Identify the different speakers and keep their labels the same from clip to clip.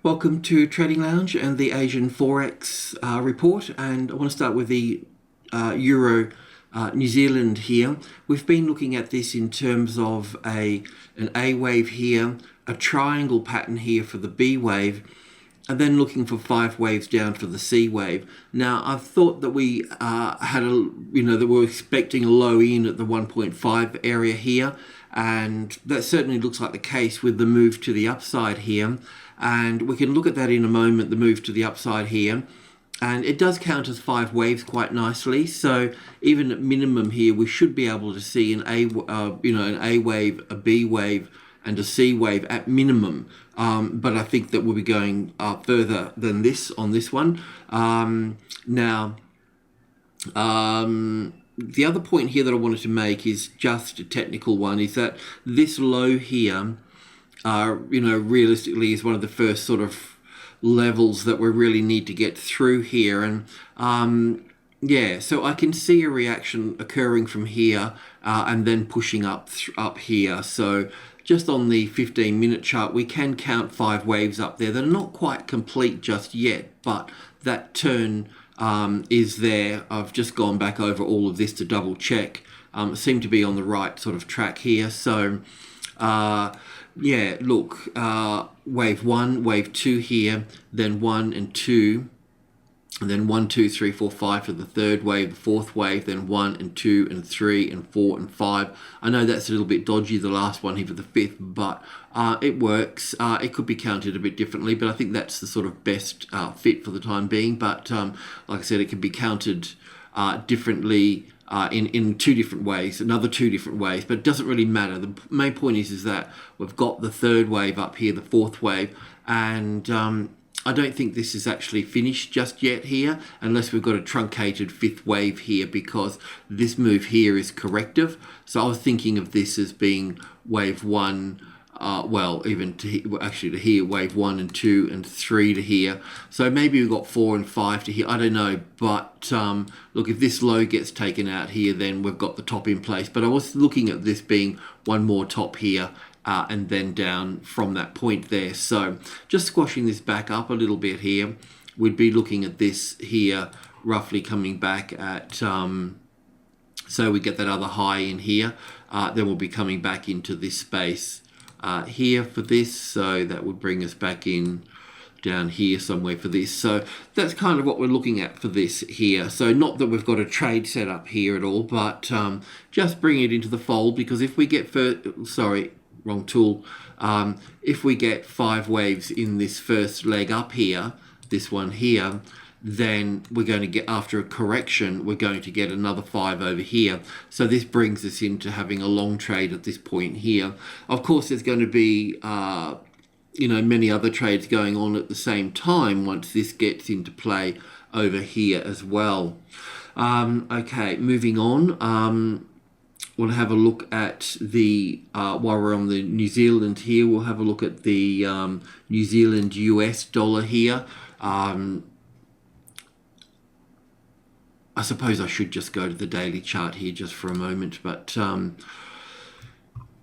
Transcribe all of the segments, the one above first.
Speaker 1: Welcome to Trading Lounge and the Asian Forex report, and I want to start with the Euro New Zealand here. We've been looking at this in terms of an A wave here, a triangle pattern here for the B wave, and then looking for 5 waves down for the C wave. Now, I've thought that we that we're expecting a low in at the 1.5 area here, and that certainly looks like the case with the move to the upside here. And we can look at that in a moment, the move to the upside here. And it does count as 5 waves quite nicely. So even at minimum here, we should be able to see an A wave, a B wave, and a C wave at minimum. But I think that we'll be going further than this on this one. The other point here that I wanted to make is just a technical one, is that this low here, realistically is one of the first sort of levels that we really need to get through here. And so I can see a reaction occurring from here and then pushing up here. So just on the 15-minute chart, we can count 5 waves up there. They're not quite complete just yet, but that turn is there. I've just gone back over all of this to double check. Seem to be on the right sort of track here. So wave 1, wave 2 here, then 1 and 2, and then 1, 2, 3, 4, 5 for the third wave, the fourth wave, then 1 and 2 and 3 and 4 and 5. I know that's a little bit dodgy, the last one here for the fifth, but it works. It could be counted a bit differently, but I think that's the sort of best fit for the time being. But like I said, it can be counted differently in 2 different ways, another 2 different ways, but it doesn't really matter. The main point is that we've got the third wave up here, the fourth wave, and I don't think this is actually finished just yet here, unless we've got a truncated 5th wave here, because this move here is corrective. So I was thinking of this as being wave 1, to here, wave 1 and 2 and 3 to here. So maybe we've got 4 and 5 to here. I don't know, but look, if this low gets taken out here, then we've got the top in place. But I was looking at this being one more top here and then down from that point there. So just squashing this back up a little bit here, we'd be looking at this here roughly coming back at so we get that other high in here, then we'll be coming back into this space here for this, so that would bring us back in down here somewhere for this. So that's kind of what we're looking at for this here. So not that we've got a trade set up here at all, but just bring it into the fold, because if we get wrong tool. If we get 5 waves in this first leg up here, this one here, then we're going to get, after a correction, we're going to get another 5 over here. So this brings us into having a long trade at this point here. Of course, there's going to be many other trades going on at the same time once this gets into play over here as well. Okay, moving on. We'll have a look at the, while we're on the New Zealand here, we'll have a look at the New Zealand US dollar here. I suppose I should just go to the daily chart here just for a moment, but in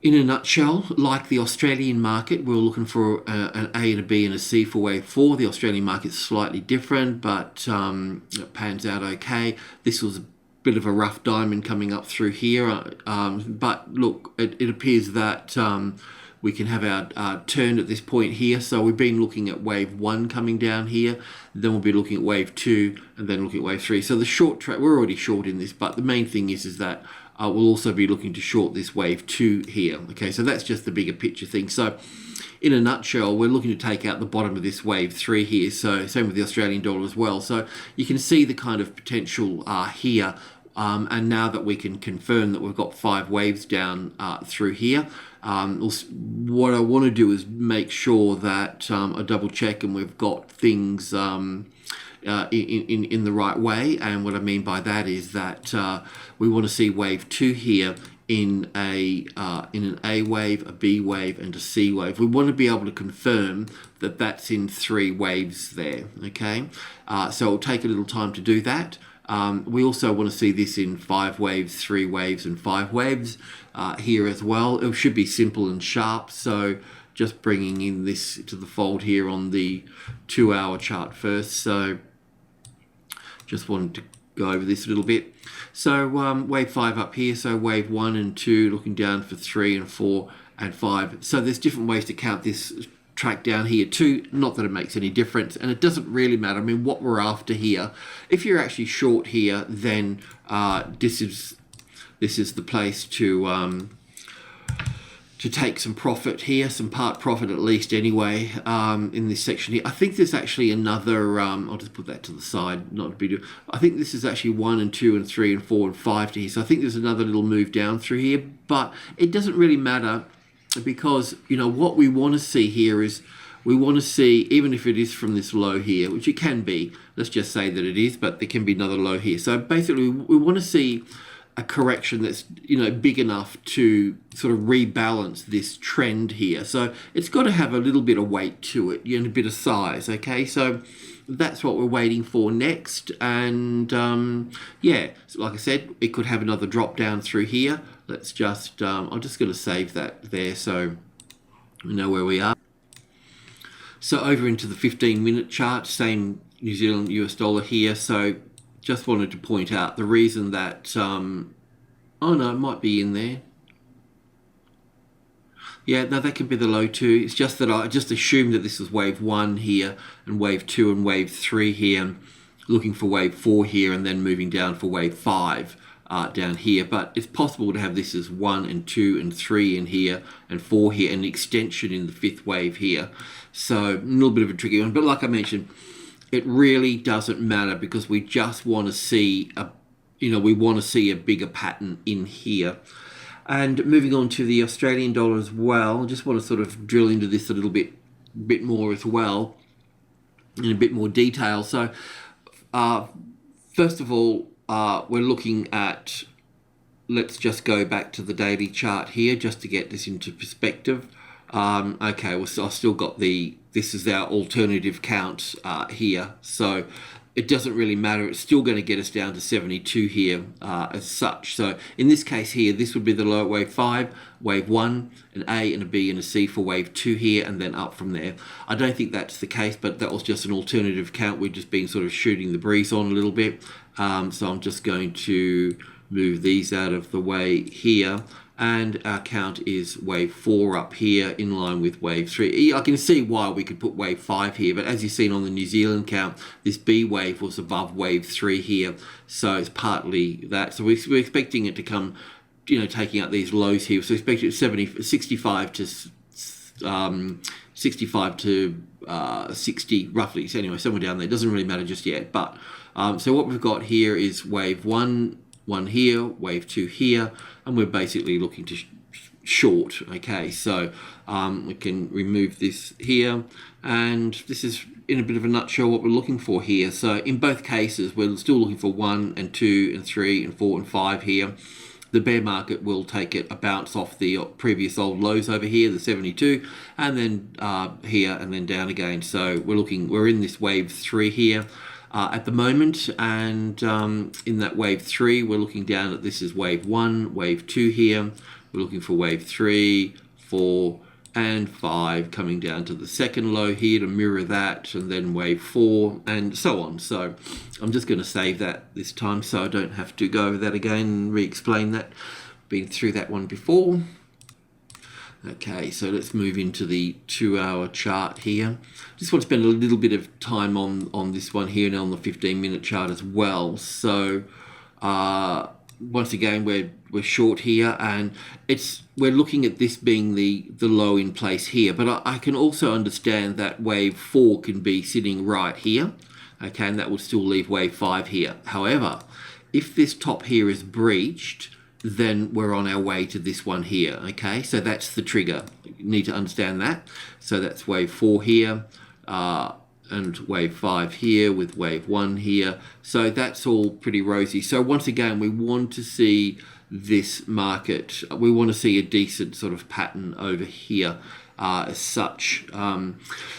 Speaker 1: a nutshell, like the Australian market, we're looking for an A and a B and a C for wave 4. The Australian market's slightly different, but it pans out okay. This was a bit of a rough diamond coming up through here, but look, it appears that we can have our turn at this point here. So we've been looking at wave 1 coming down here, then we'll be looking at wave 2, and then looking at wave 3. So the short trade, we're already short in this, but the main thing is that we'll also be looking to short this wave 2 here. Okay, so that's just the bigger picture thing. So in a nutshell, we're looking to take out the bottom of this wave 3 here. So same with the Australian dollar as well. So you can see the kind of potential here. And now that we can confirm that we've got 5 waves down through here, what I want to do is make sure that I double check and we've got things in the right way. And what I mean by that is that we want to see wave 2 here in an A wave, a B wave, and a C wave. We want to be able to confirm that that's in 3 waves there. Okay, so it'll take a little time to do that. We also want to see this in 5 waves, 3 waves, and 5 waves here as well. It should be simple and sharp. So just bringing in this to the fold here on the 2-hour chart first. So just wanted to go over this a little bit. So wave 5 up here, so wave 1 and 2 looking down for 3 and 4 and 5. So there's different ways to count this track down here too. Not that it makes any difference, and it doesn't really matter. I mean, what we're after here, if you're actually short here, then this is the place to take some profit here, some part profit at least anyway, in this section here. I think there's actually another, I'll just put that to the side, not to be do. I think this is actually 1 and 2 and 3 and 4 and 5 to here. So I think there's another little move down through here, but it doesn't really matter, because, you know, what we want to see here is, we want to see, even if it is from this low here, which it can be, let's just say that it is, but there can be another low here. So basically we want to see a correction that's, you know, big enough to sort of rebalance this trend here. So it's got to have a little bit of weight to it, you know, a bit of size. Okay, so that's what we're waiting for next. And yeah, so like I said, it could have another drop down through here. Let's just I'm just going to save that there so we know where we are. So over into the 15-minute chart, same New Zealand US dollar here. So just wanted to point out the reason that, oh no, it might be in there. Yeah, no, that could be the low too. It's just that I just assumed that this was wave 1 here and wave 2 and wave 3 here, looking for wave 4 here and then moving down for wave 5 down here. But it's possible to have this as 1 and 2 and 3 in here and 4 here, and an extension in the 5th wave here. So a little bit of a tricky one, but like I mentioned, it really doesn't matter, because we just want to see we want to see a bigger pattern in here. And moving on to the Australian dollar as well, I just want to sort of drill into this a little bit more as well, in a bit more detail. So first of all, we're looking at, let's just go back to the daily chart here just to get this into perspective. Okay, well, so I've still got this is our alternative count here, so it doesn't really matter. It's still going to get us down to 72 here as such. So in this case here, this would be the low wave 5, wave 1, an A and a B and a C for wave 2 here, and then up from there. I don't think that's the case, but that was just an alternative count. We've just been sort of shooting the breeze on a little bit. So I'm just going to move these out of the way here. And our count is wave 4 up here in line with wave 3. I can see why we could put wave 5 here, but as you've seen on the New Zealand count, this B wave was above wave 3 here, so it's partly that. So we're expecting it to come, you know, taking out these lows here. So expect it 65 to 60 roughly. So anyway, somewhere down there. Doesn't really matter just yet. But so what we've got here is wave 1 here, wave 2 here, and we're basically looking to short. Okay, so we can remove this here, and this is in a bit of a nutshell what we're looking for here. So in both cases, we're still looking for 1 and 2 and 3 and 4 and 5 here. The bear market will take it a bounce off the previous old lows over here, the 72, and then here and then down again. So we're in this wave 3 here at the moment, and in that wave 3 we're looking down at, this is wave 1, wave 2 here. We're looking for wave 3, 4 and 5 coming down to the second low here to mirror that, and then wave 4 and so on. So I'm just going to save that this time so I don't have to go over that again and re-explain that. Been through that one before. Okay, so let's move into the 2-hour chart here. Just want to spend a little bit of time on this one here and on the 15-minute chart as well. So once again, we're short here, and we're looking at this being the low in place here. But I can also understand that wave 4 can be sitting right here. Okay, and that will still leave wave 5 here. However, if this top here is breached, then we're on our way to this one here. Okay, so that's the trigger. You need to understand that. So that's wave 4 here, and wave 5 here with wave 1 here. So that's all pretty rosy. So once again, we want to see this market, we want to see a decent sort of pattern over here as such.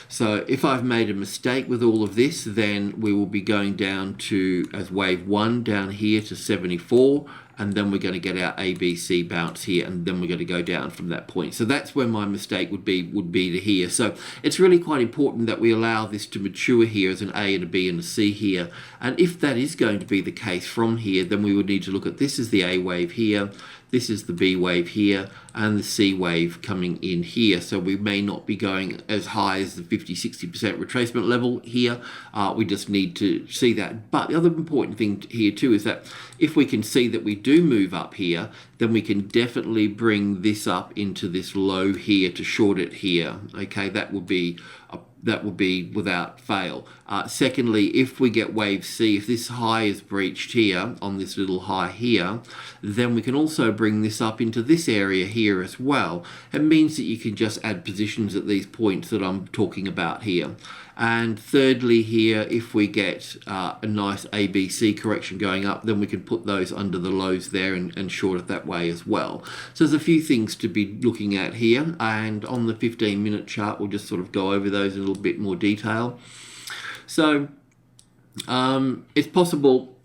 Speaker 1: So if I've made a mistake with all of this, then we will be going down to, as wave 1 down here to 74, and then we're going to get our ABC bounce here, and then we're going to go down from that point. So that's where my mistake would be to here. So it's really quite important that we allow this to mature here as an A and a B and a C here. And if that is going to be the case from here, then we would need to look at this as the A wave here, this is the B wave here, and the C wave coming in here. So we may not be going as high as the 50-60% retracement level here. We just need to see that. But the other important thing here too is that if we can see that we do move up here, then we can definitely bring this up into this low here to short it here. Okay, that would be without fail. Secondly, if we get wave C, if this high is breached here on this little high here, then we can also bring this up into this area here as well. It means that you can just add positions at these points that I'm talking about here. And thirdly here, if we get a nice ABC correction going up, then we can put those under the lows there and short it that way as well. So there's a few things to be looking at here, and on the 15-minute chart we'll just sort of go over those in a little bit more detail. So it's possible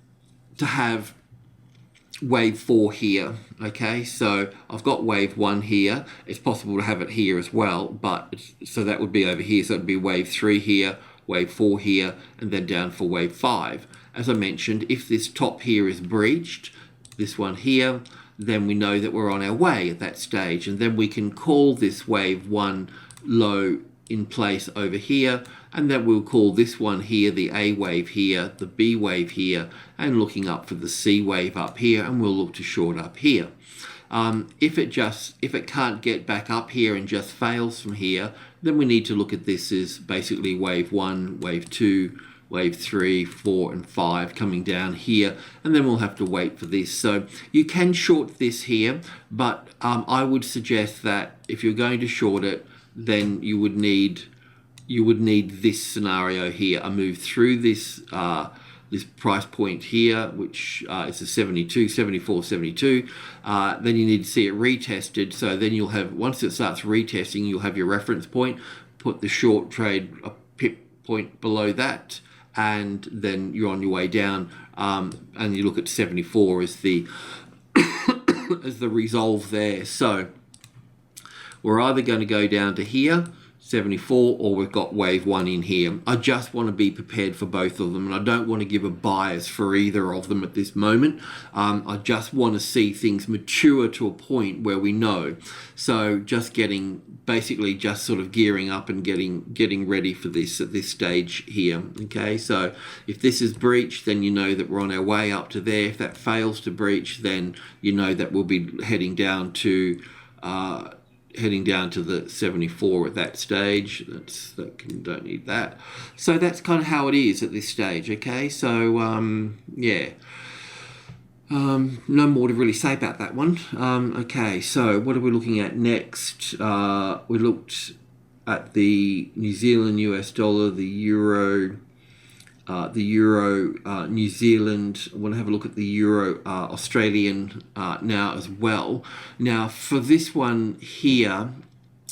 Speaker 1: to have wave 4 here. Okay, so I've got wave 1 here. It's possible to have it here as well, but so that would be over here. So it'd be wave 3 here, wave 4 here, and then down for wave 5. As I mentioned, if this top here is breached, this one here, then we know that we're on our way at that stage, and then we can call this wave 1 low in place over here, and then we'll call this one here the A wave here, the B wave here, and looking up for the C wave up here, and we'll look to short up here. If it can't get back up here and just fails from here, then we need to look at this as basically wave 1, wave 2, wave 3, 4, and 5 coming down here, and then we'll have to wait for this. So you can short this here, but I would suggest that if you're going to short it, then you would need this scenario here, a move through this this price point here, which is a 72, 74, 72. Then you need to see it retested. So then you'll have, once it starts retesting, you'll have your reference point, put the short trade a pip point below that, and then you're on your way down, and you look at 74 as the as the resolve there. So we're either going to go down to here, 74, or we've got wave 1 in here. I just want to be prepared for both of them, and I don't want to give a bias for either of them at this moment. I just want to see things mature to a point where we know. So just basically just sort of gearing up and getting ready for this at this stage here. Okay, so if this is breached, then you know that we're on our way up to there. If that fails to breach, then you know that we'll be heading down to the 74 at that stage. Don't need that. So that's kind of how it is at this stage. Okay, so yeah, no more to really say about that one. Okay, so what are we looking at next? We looked at the New Zealand US dollar, the euro, New Zealand. I want to have a look at the euro Australian now as well. Now for this one here,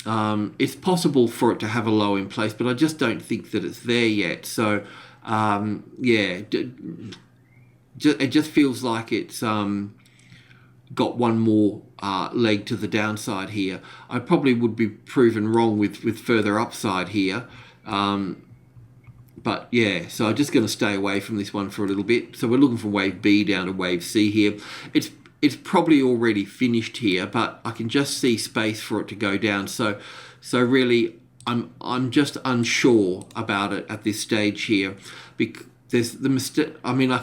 Speaker 1: it's possible for it to have a low in place, but I just don't think that it's there yet. So yeah, it just feels like it's got one more leg to the downside here. I probably would be proven wrong with further upside here. But yeah, so I'm just going to stay away from this one for a little bit. So we're looking for wave B down to wave C here. It's probably already finished here, but I can just see space for it to go down. So really, I'm just unsure about it at this stage here. Because there's the mistake. I mean, I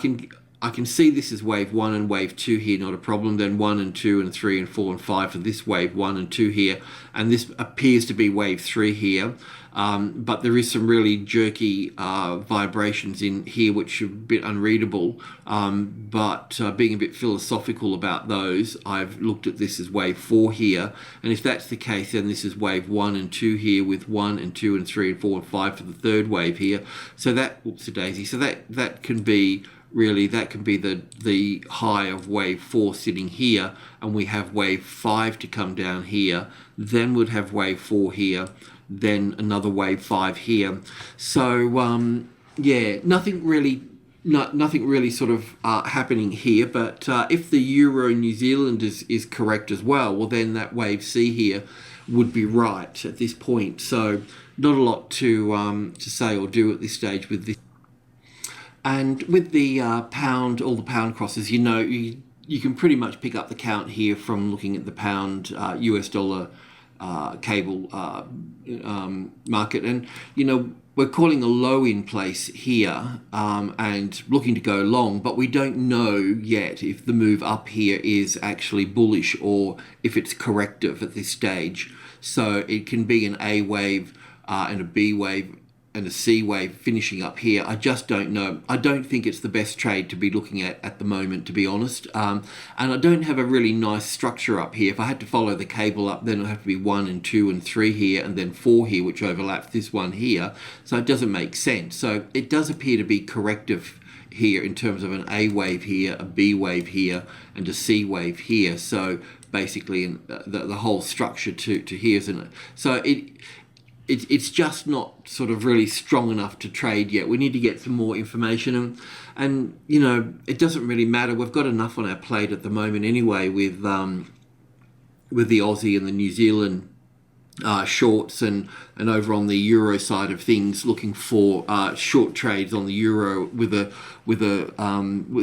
Speaker 1: can see this as wave 1 and wave 2 here, not a problem. Then 1 and 2 and 3 and 4 and 5 for this wave 1 and 2 here. And this appears to be wave 3 here. But there is some really jerky vibrations in here which are a bit unreadable. But being a bit philosophical about those, I've looked at this as wave 4 here. And if that's the case, then this is wave 1 and 2 here with 1 and 2 and 3 and 4 and 5 for the third wave here. So that, oops, a daisy. So that can be really, that can be the high of wave 4 sitting here, and we have wave 5 to come down here, then we'd have wave 4 here, then another wave 5 here. So yeah, nothing really nothing really sort of happening here, but if the Euro New Zealand is correct as well then that wave C here would be right at this point. So not a lot to say or do at this stage with this. And with the pound, all the pound crosses, you can pretty much pick up the count here from looking at the pound US dollar cable market. And, we're calling a low in place here and looking to go long, but we don't know yet if the move up here is actually bullish or if it's corrective at this stage. So it can be an A wave and a B wave and a C wave finishing up here. I just don't know. I don't think it's the best trade to be looking at the moment, to be honest. And I don't have a really nice structure up here. If I had to follow the cable up, then it'll have to be 1 and 2 and 3 here, and then 4 here, which overlaps this one here. So it doesn't make sense. So it does appear to be corrective here in terms of an A wave here, a B wave here, and a C wave here. So basically the whole structure to here isn't it? So it's just not sort of really strong enough to trade yet. We need to get some more information, and it doesn't really matter. We've got enough on our plate at the moment anyway with the Aussie and the New Zealand shorts, and over on the euro side of things, looking for short trades on the euro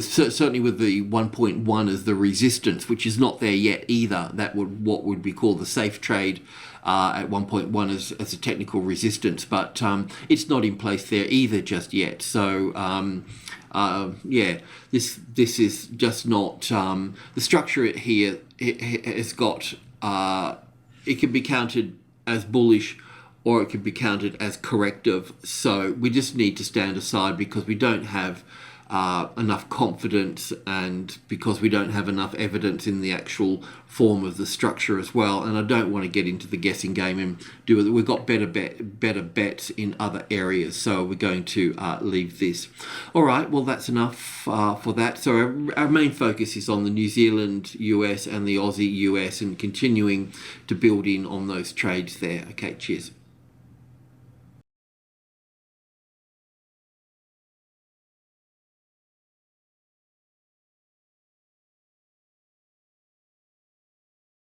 Speaker 1: certainly with the 1.1 as the resistance, which is not there yet either. That what would be called the safe trade at 1.1 as a technical resistance, but it's not in place there either just yet. So this is just not the structure here. It has got it can be counted as bullish or it can be counted as corrective. So we just need to stand aside because we don't have enough confidence, and because we don't have enough evidence in the actual form of the structure as well. And I don't want to get into the guessing game and do it. We've got better bets in other areas, so we're going to leave this. All right, well, that's enough for that. So our main focus is on the New Zealand US and the Aussie US, and continuing to build in on those trades there. Okay, cheers.